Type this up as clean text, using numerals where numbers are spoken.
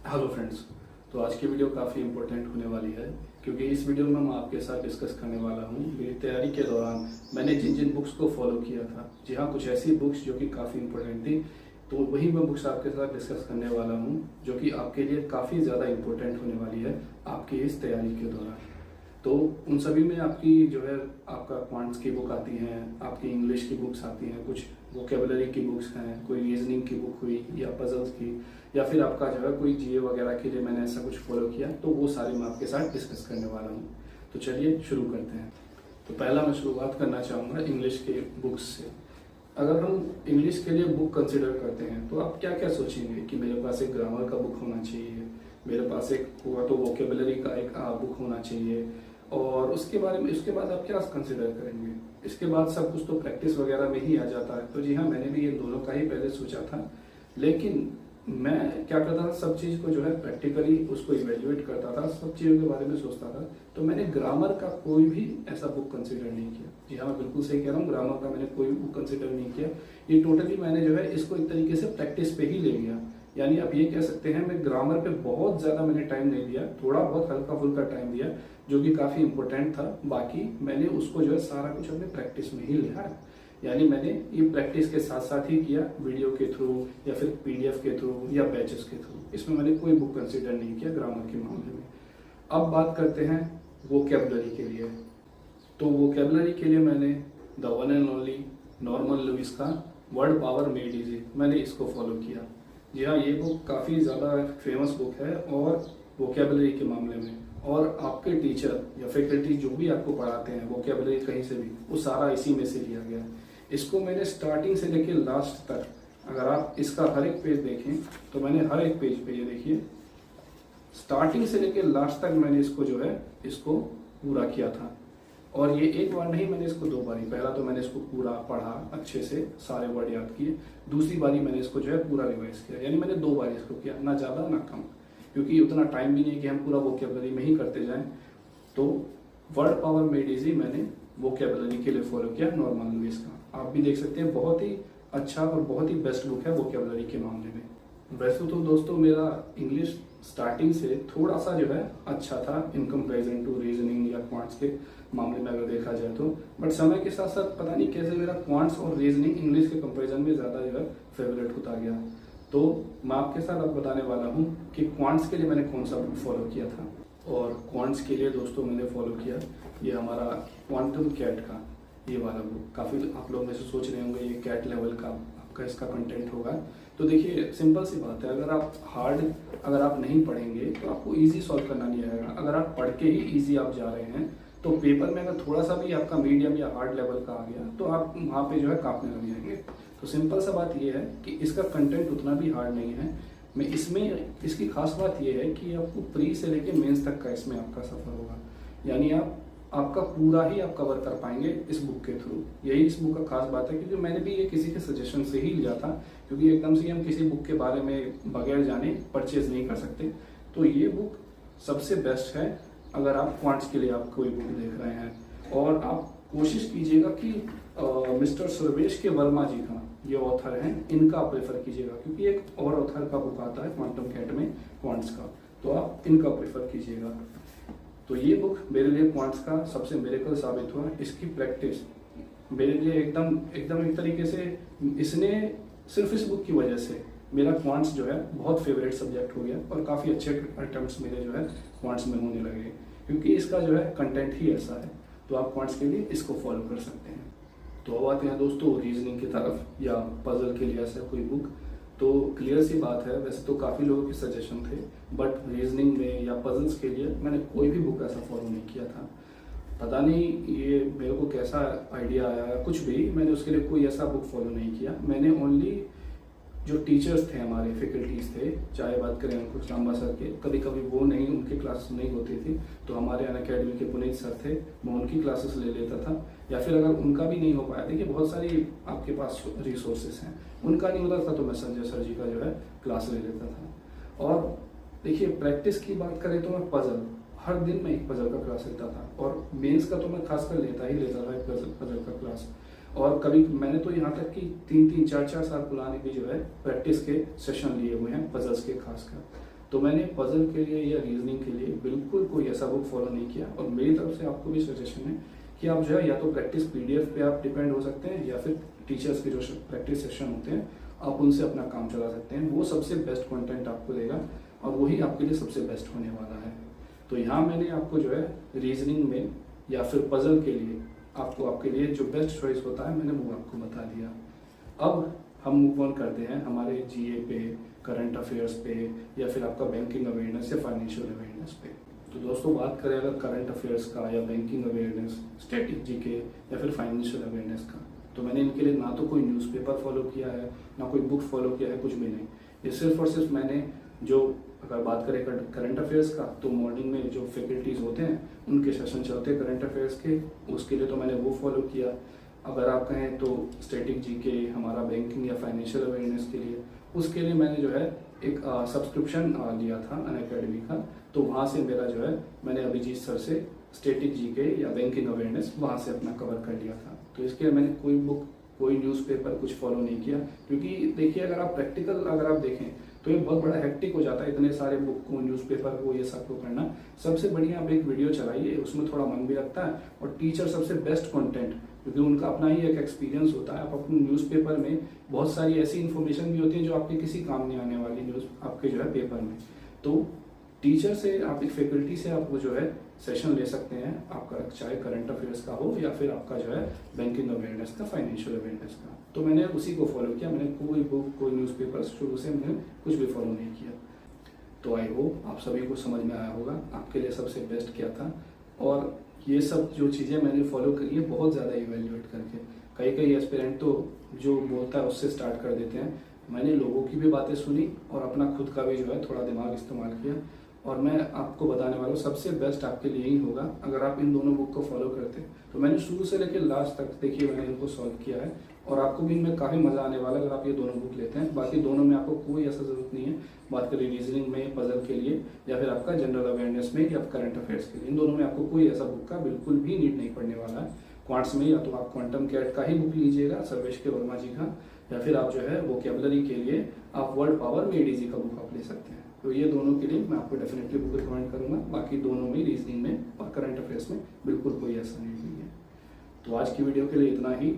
Hello friends. तो आज की वीडियो काफ़ी इंपॉर्टेंट होने वाली है क्योंकि इस वीडियो में मैं आपके साथ डिस्कस करने वाला हूँ मेरी तैयारी के दौरान मैंने जिन जिन बुक्स को फॉलो किया था। जी हाँ, कुछ ऐसी बुक्स जो कि काफ़ी इंपॉर्टेंट थी, तो वही मैं बुक्स आपके साथ डिस्कस करने वाला हूँ जो कि आपके लिए काफ़ी ज़्यादा इंपॉर्टेंट होने वाली है आपकी इस तैयारी के दौरान। तो उन सभी में आपकी जो है आपका क्वांट्स की बुक आती हैं, आपकी इंग्लिश की बुक्स आती हैं, कुछ वोकेबलरी की बुक्स हैं, कोई रीजनिंग की बुक हुई या पजल्स की, या फिर आपका जो है कोई जीए वगैरह के लिए मैंने ऐसा कुछ फॉलो किया, तो वो सारे मैं आपके साथ डिस्कस करने वाला हूँ। तो चलिए शुरू करते हैं। तो पहला मैं शुरुआत करना चाहूँगा इंग्लिश के बुक्स से। अगर हम इंग्लिश के लिए बुक कंसिडर करते हैं तो आप क्या क्या सोचेंगे कि मेरे पास एक ग्रामर का बुक होना चाहिए, मेरे पास एक हुआ तो वोकेबलरी का एक बुक होना चाहिए, और उसके बारे में उसके बाद आप क्या कंसिडर करेंगे? इसके बाद सब कुछ तो प्रैक्टिस वगैरह में ही आ जाता है। तो जी हाँ, मैंने भी ये दोनों का ही पहले सोचा था, लेकिन मैं क्या करता था, सब चीज़ को जो है प्रैक्टिकली उसको इवेल्युएट करता था, सब चीज़ों के बारे में सोचता था। तो मैंने ग्रामर का कोई भी ऐसा बुक कंसिडर नहीं किया। जी हाँ, मैं बिल्कुल सही कह रहा हूँ, ग्रामर का मैंने कोई बुक कंसिडर नहीं किया। ये टोटली मैंने जो है इसको एक तरीके से प्रैक्टिस पे ही ले लिया। यानी आप ये कह सकते हैं मैं ग्रामर पे बहुत ज़्यादा मैंने टाइम नहीं दिया, थोड़ा बहुत हल्का फुल्का टाइम दिया जो कि काफ़ी इंपॉर्टेंट था। बाकी मैंने उसको जो है सारा कुछ अपने प्रैक्टिस में ही लिया है। यानी मैंने ये प्रैक्टिस के साथ साथ ही किया, वीडियो के थ्रू या फिर पीडीएफ के थ्रू या बैचेस के थ्रू। इसमें मैंने कोई बुक कंसिडर नहीं किया ग्रामर के मामले में। अब बात करते हैं वोकेबलरी के लिए। तो वोकेबलरी के लिए मैंने the one and only Norman Lewis का वर्ड पावर मेड इजी, मैंने इसको फॉलो किया। जी हाँ, ये बुक काफ़ी ज़्यादा फेमस बुक है और वोकेबलरी के मामले में, और आपके टीचर या फैकल्टी जो भी आपको पढ़ाते हैं वोकेबलरी कहीं से भी, वो सारा इसी में से लिया गया है। इसको मैंने स्टार्टिंग से लेके लास्ट तक, अगर आप इसका हर एक पेज देखें तो मैंने हर एक पेज पे, ये देखिए, स्टार्टिंग से लेके लास्ट तक मैंने इसको जो है इसको पूरा किया था। और ये एक बार नहीं, मैंने इसको दो बारी, पहला तो मैंने इसको पूरा पढ़ा अच्छे से, सारे वर्ड याद किए, दूसरी बारी मैंने इसको जो है पूरा रिवाइज किया। यानी मैंने दो बार इसको किया, ना ज़्यादा ना कम, क्योंकि उतना टाइम भी नहीं कि हम पूरा वोकेबलरी में ही करते जाएं। तो वर्ड पावर मेड इजी मैंने वोकेबलरी के लिए फॉलो किया नॉर्मन लुइस का। आप भी देख सकते हैं, बहुत ही अच्छा और बहुत ही बेस्ट बुक है वोकेबलरी के मामले में। वैसे तो दोस्तों मेरा इंग्लिश स्टार्टिंग से थोड़ा सा जो है अच्छा था इन कंपैरिजन टू रीजनिंग या क्वांट्स के मामले में अगर देखा जाए तो, बट समय के साथ साथ पता नहीं कैसे मेरा क्वांट्स और रीजनिंग इंग्लिश के कंपैरिजन में ज़्यादा जो है फेवरेट होता गया। तो मैं आपके साथ अब बताने वाला हूँ कि क्वांट्स के लिए मैंने कौन सा बुक फॉलो किया था। और क्वांट्स के लिए दोस्तों मैंने फॉलो किया ये हमारा क्वांटम कैट का ये वाला बुक। काफ़ी आप लोग में से सोच रहे होंगे ये कैट लेवल का आपका इसका कंटेंट होगा। तो देखिए, सिंपल सी बात है, अगर आप नहीं पढ़ेंगे तो आपको इजी सॉल्व करना नहीं आएगा। अगर आप पढ़ के ही इजी आप जा रहे हैं तो पेपर में अगर थोड़ा सा भी आपका मीडियम या हार्ड लेवल का आ गया तो आप वहाँ पे जो है कांपने लग जाएंगे। तो सिंपल सा बात ये है कि इसका कंटेंट उतना भी हार्ड नहीं है। मैं इसमें इसकी खास बात ये है कि आपको प्री से लेके मेंस तक का इसमें आपका सफर होगा। यानी आपका पूरा ही आप कवर कर पाएंगे इस बुक के थ्रू। यही इस बुक का खास बात है, क्योंकि मैंने भी ये किसी के सजेशन से ही लिया था, क्योंकि एकदम से हम किसी बुक के बारे में बगैर जाने परचेज नहीं कर सकते। तो ये बुक सबसे बेस्ट है अगर आप क्वांट्स के लिए आप कोई बुक देख रहे हैं। और आप कोशिश कीजिएगा कि मिस्टर सर्वेश के वर्मा जी का ये ऑथर हैं, इनका प्रेफर कीजिएगा, क्योंकि एक और ऑथर का बुक आता है क्वांटम कैट में क्वांट्स का, तो आप इनका प्रेफर कीजिएगा। तो ये बुक मेरे लिए क्वांट्स का सबसे मिरेकल साबित हुआ। इसकी प्रैक्टिस मेरे लिए एकदम एक तरीके से, इसने सिर्फ इस बुक की वजह से मेरा क्वांट्स जो है बहुत फेवरेट सब्जेक्ट हो गया और काफ़ी अच्छे अटेम्प्ट्स मेरे जो है क्वांट्स में होने लगे, क्योंकि इसका जो है कंटेंट ही ऐसा है। तो आप क्वांट्स के लिए इसको फॉलो कर सकते हैं। तो अब आते हैं दोस्तों रीजनिंग की तरफ या पजल के लिए ऐसा कोई बुक। तो क्लियर सी बात है, वैसे तो काफ़ी लोगों के सजेशन थे, बट रीजनिंग में या पजल्स के लिए मैंने कोई भी बुक ऐसा फॉलो नहीं किया था। पता नहीं ये मेरे को कैसा आइडिया आया, कुछ भी, मैंने उसके लिए कोई ऐसा बुक फॉलो नहीं किया। मैंने ओनली जो टीचर्स थे, हमारे फैकल्टीज थे, चाहे बात करें अंकुश लांबा सर के, कभी कभी वो नहीं, उनकी क्लासेस नहीं होती थी तो हमारे अनअकैडमी के पुनीत सर थे, मैं उनकी क्लासेस ले लेता था। या फिर अगर उनका भी नहीं हो पाया, देखिए बहुत सारी आपके पास रिसोर्सेस हैं, उनका नहीं होता था तो मैं संजय सर जी का जो है क्लास ले लेता था। और देखिए, प्रैक्टिस की बात करें तो मैं पजल हर दिन में एक पजल का क्लास लेता था, और मेंस का तो मैं खासकर लेता था एक पजल का क्लास। और कभी मैंने तो यहाँ तक कि 3-3, 4-4 साल पुराने भी जो है प्रैक्टिस के सेशन लिए हुए हैं पजल्स के खासकर। तो मैंने पजल के लिए या रीजनिंग के लिए बिल्कुल कोई ऐसा बुक फॉलो नहीं किया। और मेरी तरफ से आपको भी सजेशन है कि आप जो है या तो प्रैक्टिस पीडीएफ पे आप डिपेंड हो सकते हैं, या फिर टीचर्स के जो प्रैक्टिस सेशन होते हैं आप उनसे अपना काम चला सकते हैं। वो सबसे बेस्ट कंटेंट आपको देगा और वही आपके लिए सबसे बेस्ट होने वाला है। तो यहाँ मैंने आपको जो है रीजनिंग में या फिर पजल के लिए आपको आपके लिए जो बेस्ट चॉइस होता है मैंने वो आपको बता दिया। अब हम मूव ऑन करते हैं हमारे जीए पे, करंट अफेयर्स पे, या फिर आपका बैंकिंग अवेयरनेस या फाइनेंशियल अवेयरनेस पे। तो दोस्तों बात करें अगर करंट अफेयर्स का या बैंकिंग अवेयरनेस, स्टैटिक जीके या फिर फाइनेंशियल अवेयरनेस का, तो मैंने इनके लिए ना तो कोई न्यूज़पेपर फॉलो किया है, ना कोई बुक फॉलो किया है, कुछ भी नहीं। ये सिर्फ और सिर्फ मैंने जो, अगर बात करें करंट अफेयर्स का, तो मॉर्निंग में जो फैकल्टीज होते हैं उनके सेशन चलते हैं करंट अफेयर्स के, उसके लिए तो मैंने वो फॉलो किया। अगर आप कहें तो स्टैटिक जीके, हमारा बैंकिंग या फाइनेंशियल अवेयरनेस के लिए, उसके लिए मैंने जो है एक सब्सक्रिप्शन लिया था अनअकैडमी का। तो वहाँ से मेरा जो है मैंने अभिजीत सर से स्टैटिक जीके या बैंकिंग अवेयरनेस वहाँ से अपना कवर कर लिया था। तो इसके लिए मैंने कोई बुक, कोई न्यूज़पेपर कुछ फॉलो नहीं किया, क्योंकि देखिए अगर आप प्रैक्टिकल अगर आप देखें तो ये बहुत बड़ा हेक्टिक हो जाता है, इतने सारे बुक को, न्यूज़पेपर को, ये सब को करना। सबसे बढ़िया आप एक वीडियो चलाइए, उसमें थोड़ा मन भी लगता है और टीचर सबसे बेस्ट कंटेंट, क्योंकि उनका अपना ही एक एक्सपीरियंस होता है। आप अपने न्यूज़पेपर में बहुत सारी ऐसी इन्फॉर्मेशन भी होती है जो आपके किसी काम नहीं आने वाली न्यूज़ आपके जो है पेपर में। तो टीचर से, आप एक फैकल्टी से आप वो जो है सेशन ले सकते हैं, आपका चाहे करंट अफेयर्स का हो या फिर आपका जो है बैंकिंग अवेयरनेस का, फाइनेंशियल अवेयरनेस का। तो मैंने उसी को फॉलो किया, मैंने कोई बुक, कोई न्यूज़पेपर शुरू से मैंने कुछ भी फॉलो नहीं किया। तो आई होप आप सभी को समझ में आया होगा आपके लिए सबसे बेस्ट क्या था। और ये सब जो चीज़ें मैंने फॉलो करी है बहुत ज़्यादा इवेल्युएट करके, कई एस्पिरेंट तो जो बोलता है उससे स्टार्ट कर देते हैं। मैंने लोगों की भी बातें सुनी और अपना खुद का भी जो है थोड़ा दिमाग इस्तेमाल किया, और मैं आपको बताने वाला हूँ सबसे बेस्ट आपके लिए ही होगा अगर आप इन दोनों बुक को फॉलो करते हैं। तो मैंने शुरू से लेकर लास्ट तक देखिए मैंने इनको सॉल्व किया है, और आपको भी इनमें काफ़ी मज़ा आने वाला है अगर आप ये दोनों बुक लेते हैं। बाकी दोनों में आपको कोई ऐसा ज़रूरत नहीं है, बात करें रीजनिंग में, पजल के लिए, या फिर आपका जनरल अवेयरनेस में, या करंट अफेयर्स के लिए, इन दोनों में आपको कोई ऐसा बुक का बिल्कुल भी नीड नहीं पड़ने वाला है। क्वांट्स में या तो आप क्वांटम कैट का ही बुक लीजिएगा, सर्वेश के वर्मा जी का, या फिर आप जो है वोकेबलरी के लिए आप वर्ड पावर में एडीजी का बुक आप ले सकते हैं। तो ये दोनों के लिए मैं आपको डेफिनेटली बुक रिकमेंड करूंगा। बाकी दोनों में, रीजनिंग में और करंट अफेयर्स में, बिल्कुल कोई ऐसा नहीं है। तो आज की वीडियो के लिए इतना ही।